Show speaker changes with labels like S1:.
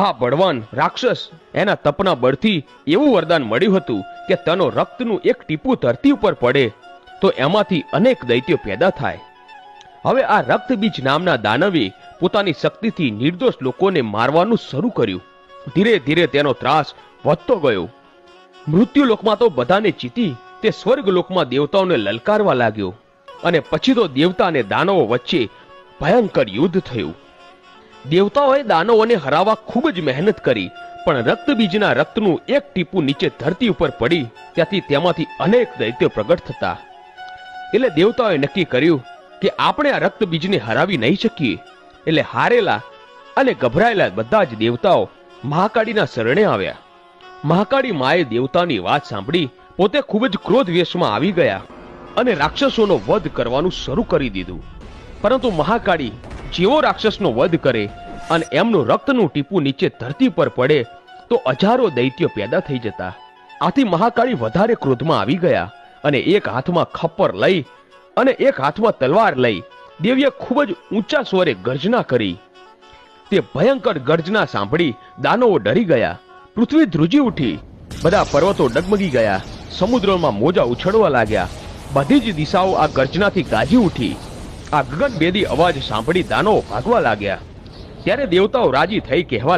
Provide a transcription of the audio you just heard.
S1: હા બળવાન રાક્ષસ એના તપના બળથી એવું વરદાન મળ્યું હતું કે તેનો રક્તનું એક ટીપું ધરતી ઉપર પડે તો એમાંથી અનેક દૈત્યો પેદા થાય. હવે આ રક્તબીજ નામના દાનવે પોતાની શક્તિથી નિર્દોષ લોકોને મારવાનું શરૂ કર્યું. ધીરે ધીરે તેનો ત્રાસ વધતો ગયો. મૃત્યુલોકમાં તો બધાને જીતી તે સ્વર્ગલોકમાં દેવતાઓને લલકારવા લાગ્યો અને પછી તો દેવતા અને દાનવો વચ્ચે ભયંકર યુદ્ધ થયું. દેવતાઓએ દાનવોને હરાવવા ખૂબ જ મહેનત કરી, પણ રક્તબીજના રક્તનું એક ટીપું નીચે ધરતી ઉપર પડી ત્યાંથી તેમાંથી અનેક દૈત્યો પ્રગટ થતા. એટલે દેવતાઓએ નક્કી કર્યું કે આપણે આ રક્તબીજને હરાવી નહીં શકીએ. એટલે હારેલા અને ગભરાયેલા બધા જ દેવતાઓ મહાકાળીના શરણે આવ્યા. મહાકાળી માએ દેવતાની વાત સાંભળી પોતે ખૂબ જ ક્રોધ વેશમાં આવી ગયા અને રાક્ષસોનો વધ કરવાનું શરૂ કરી દીધું. પરંતુ મહાકાળી જેવો રાક્ષસનો વધ કરે અને એમનું રક્તનું ટીપું નીચે ધરતી પર પડે તો હજારો દૈત્યો પેદા થઈ જતા. આથી મહાકાળી વધારે ક્રોધમાં આવી ગયા અને એક હાથમાં ખપ્પર લઈ અને એક હાથમાં તલવાર લઈ દેવીએ ખૂબ જ ઊંચા સ્વરે ગર્જના કરી. તે ભયંકર ગર્જના સાંભળી દાનવો ડરી ગયા. પૃથ્વી ધ્રુજી ઉઠી, બધા પર્વતો ડગમગી ગયા, સમુદ્રમાં મોજા ઉછળવા લાગ્યા. બધી જ દિશાઓ આ ગર્જનાથી ગાજી ઉઠી. આ ગગનભેદી અવાજ સાંભળી દાનવો ભાગવા લાગ્યા. ત્યારે દેવતાઓ રાજી થઈ કહેવા લાગ્યા,